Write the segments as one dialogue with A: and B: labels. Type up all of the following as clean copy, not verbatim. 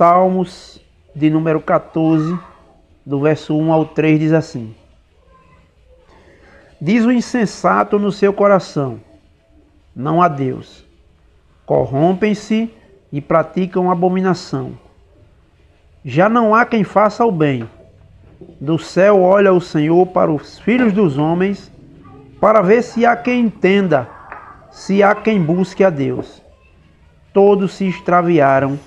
A: Salmos de número 14, do verso 1 ao 3, diz assim: Diz o insensato no seu coração: não há Deus. Corrompem-se e praticam abominação. Já não há quem faça o bem. Do céu olha o Senhor para os filhos dos homens, para ver se há quem entenda, se há quem busque a Deus. Todos se extraviaram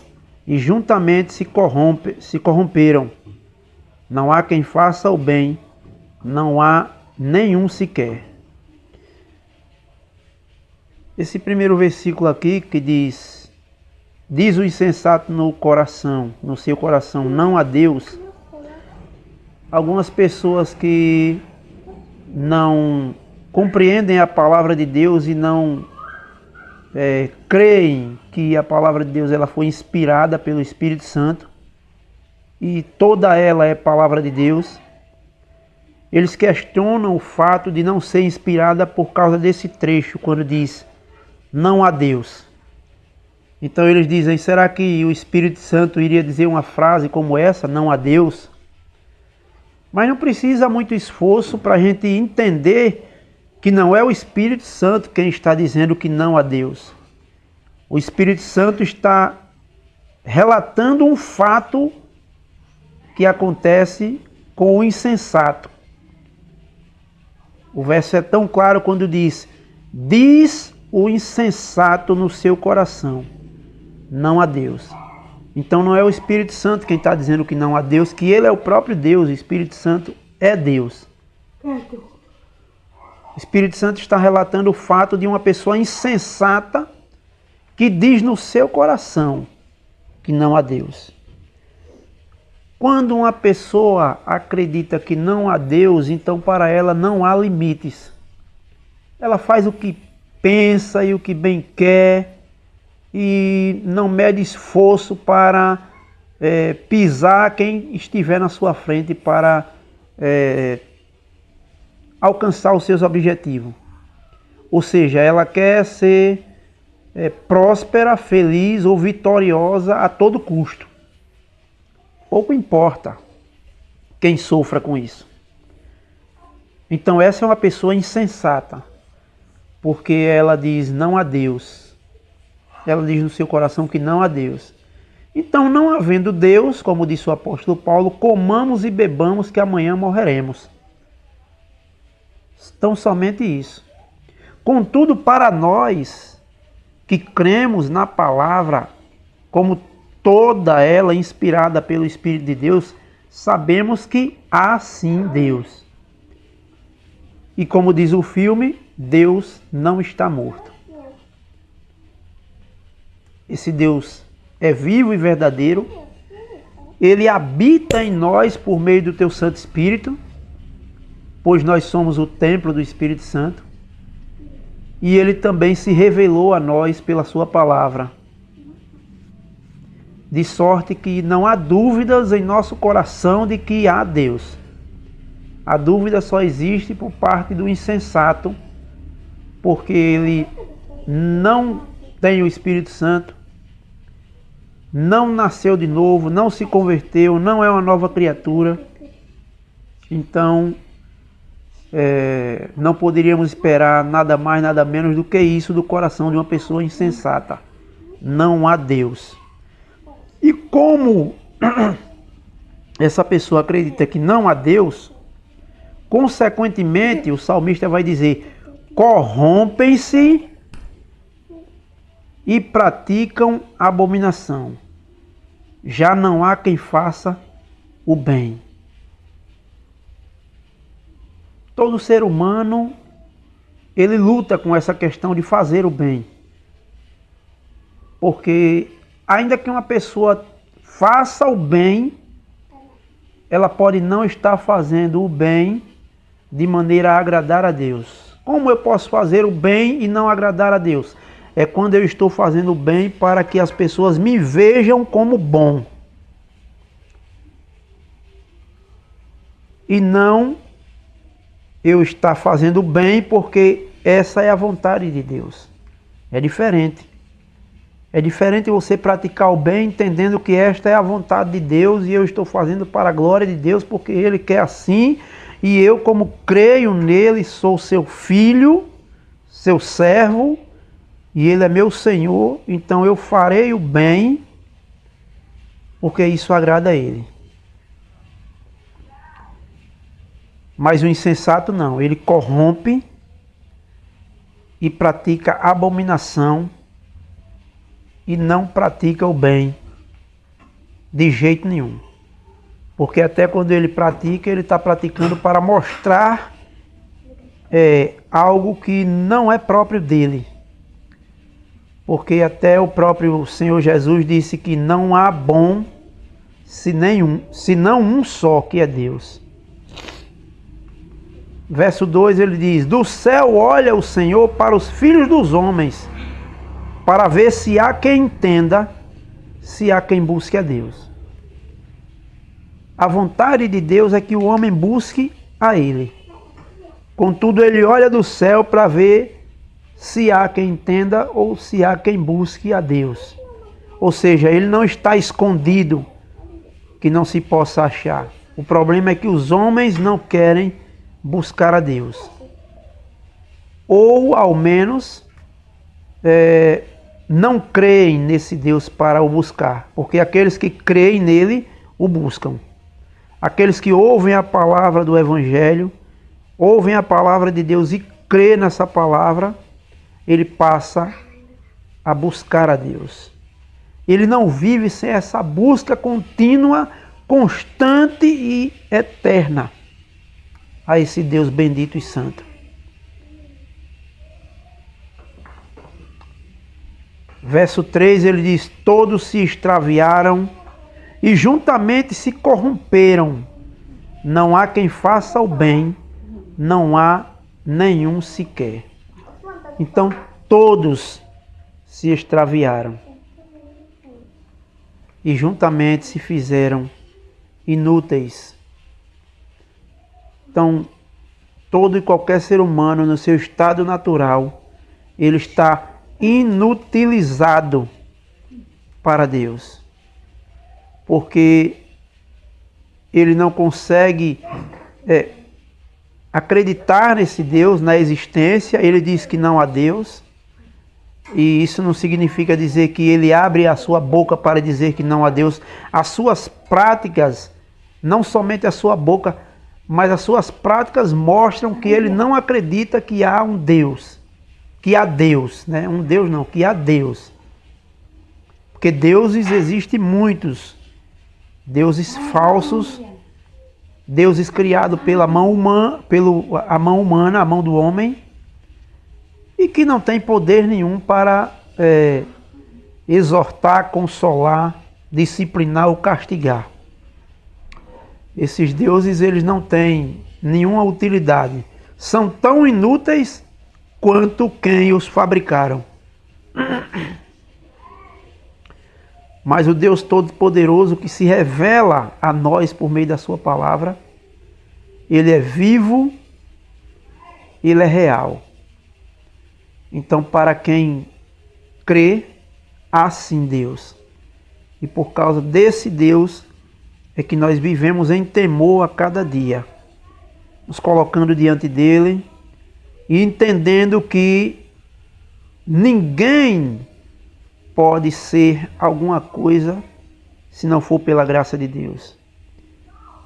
A: e juntamente se corromperam. Não há quem faça o bem, não há nenhum sequer. Esse primeiro versículo aqui que diz o insensato no seu coração, não há Deus. Algumas pessoas que não compreendem a palavra de Deus e não creem que a palavra de Deus ela foi inspirada pelo Espírito Santo e toda ela é palavra de Deus. Eles questionam o fato de não ser inspirada por causa desse trecho, quando diz não há Deus. Então eles dizem, será que o Espírito Santo iria dizer uma frase como essa, não há Deus? Mas não precisa muito esforço para a gente entender que não é o Espírito Santo quem está dizendo que não há Deus. O Espírito Santo está relatando um fato que acontece com o insensato. O verso é tão claro quando diz o insensato no seu coração, não há Deus. Então não é o Espírito Santo quem está dizendo que não há Deus, que ele é o próprio Deus, o Espírito Santo é Deus. O Espírito Santo está relatando o fato de uma pessoa insensata que diz no seu coração que não há Deus. Quando uma pessoa acredita que não há Deus, então para ela não há limites. Ela faz o que pensa e o que bem quer e não mede esforço para pisar quem estiver na sua frente para alcançar os seus objetivos. Ou seja, ela quer ser próspera, feliz ou vitoriosa a todo custo. Pouco importa quem sofra com isso. Então essa é uma pessoa insensata, porque ela diz não há Deus. Ela diz no seu coração que não há Deus. Então, não havendo Deus, como disse o apóstolo Paulo, comamos e bebamos que amanhã morreremos. Então, somente isso. Contudo, para nós que cremos na palavra, como toda ela inspirada pelo Espírito de Deus, sabemos que há sim Deus. E como diz o filme, Deus não está morto. Esse Deus é vivo e verdadeiro. Ele habita em nós por meio do teu Santo Espírito, pois nós somos o templo do Espírito Santo. E ele também se revelou a nós pela sua palavra. De sorte que não há dúvidas em nosso coração de que há Deus. A dúvida só existe por parte do insensato, porque ele não tem o Espírito Santo, não nasceu de novo, não se converteu, não é uma nova criatura. Então, não poderíamos esperar nada mais, nada menos do que isso do coração de uma pessoa insensata. Não há Deus. E como essa pessoa acredita que não há Deus, consequentemente o salmista vai dizer: corrompem-se e praticam abominação. Já não há quem faça o bem. Todo ser humano, ele luta com essa questão de fazer o bem. Porque ainda que uma pessoa faça o bem, ela pode não estar fazendo o bem de maneira a agradar a Deus. Como eu posso fazer o bem e não agradar a Deus? É quando eu estou fazendo o bem para que as pessoas me vejam como bom. E não eu estar fazendo o bem porque essa é a vontade de Deus. É diferente. É diferente você praticar o bem entendendo que esta é a vontade de Deus e eu estou fazendo para a glória de Deus porque Ele quer assim e eu, como creio nele, sou seu filho, seu servo e Ele é meu Senhor, então eu farei o bem porque isso agrada a Ele. Mas o insensato não, ele corrompe e pratica abominação e não pratica o bem de jeito nenhum. Porque até quando ele pratica, ele está praticando para mostrar algo que não é próprio dele. Porque até o próprio Senhor Jesus disse que não há bom senão um só, que é Deus. Verso 2 ele diz: do céu olha o Senhor para os filhos dos homens, para ver se há quem entenda, se há quem busque a Deus. A vontade de Deus é que o homem busque a Ele. Contudo, ele olha do céu para ver se há quem entenda ou se há quem busque a Deus. Ou seja, ele não está escondido que não se possa achar. O problema é que os homens não querem buscar a Deus. Ou, ao menos, não creem nesse Deus para o buscar. Porque aqueles que creem nele, o buscam. Aqueles que ouvem a palavra do Evangelho, ouvem a palavra de Deus e crê nessa palavra, ele passa a buscar a Deus. Ele não vive sem essa busca contínua, constante e eterna a esse Deus bendito e santo. Verso 3 ele diz: todos se extraviaram e juntamente se corromperam. Não há quem faça o bem, não há nenhum sequer. Então todos se extraviaram e juntamente se fizeram inúteis. Então, todo e qualquer ser humano no seu estado natural, ele está inutilizado para Deus. Porque ele não consegue acreditar nesse Deus, na existência. Ele diz que não há Deus. E isso não significa dizer que ele abre a sua boca para dizer que não há Deus. As suas práticas, não somente a sua boca, mas as suas práticas mostram que ele não acredita que há um Deus. Que há Deus, né? Um Deus não, que há Deus. Porque deuses existem muitos. Deuses falsos, deuses criados pela mão humana, a mão do homem, e que não tem poder nenhum para exortar, consolar, disciplinar ou castigar. Esses deuses, eles não têm nenhuma utilidade. São tão inúteis quanto quem os fabricaram. Mas o Deus Todo-Poderoso que se revela a nós por meio da sua palavra, ele é vivo, ele é real. Então, para quem crê, há sim Deus. E por causa desse Deus é que nós vivemos em temor a cada dia, nos colocando diante dele e entendendo que ninguém pode ser alguma coisa se não for pela graça de Deus.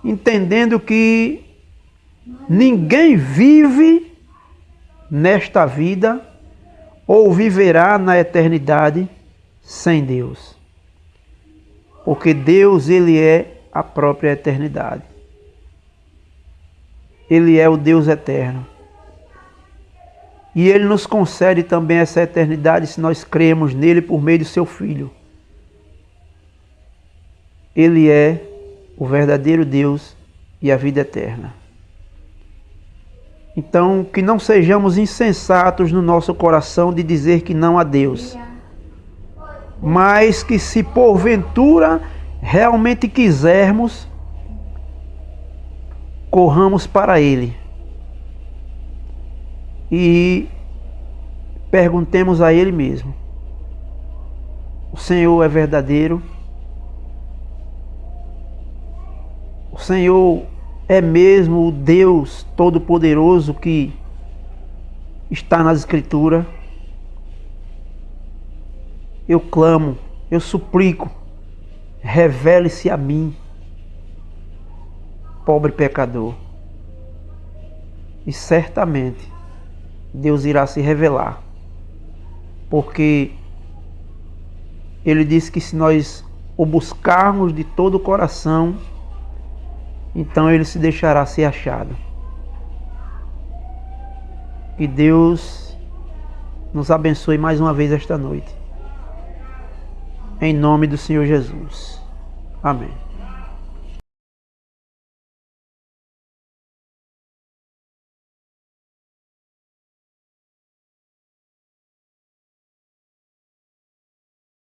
A: Entendendo que ninguém vive nesta vida ou viverá na eternidade sem Deus. Porque Deus, ele é a própria eternidade. Ele é o Deus eterno. E ele nos concede também essa eternidade se nós cremos nele por meio do seu Filho. Ele é o verdadeiro Deus e a vida eterna. Então, que não sejamos insensatos no nosso coração de dizer que não há Deus. Mas que se porventura realmente quisermos, corramos para Ele. E perguntemos a Ele mesmo: O Senhor é verdadeiro. O Senhor é mesmo o Deus Todo-Poderoso que está nas Escrituras. Eu clamo, eu suplico, revele-se a mim, pobre pecador. E certamente Deus irá se revelar, porque Ele disse que se nós o buscarmos de todo o coração, então Ele se deixará ser achado. Que Deus nos abençoe mais uma vez esta noite. Em nome do Senhor Jesus. Amém.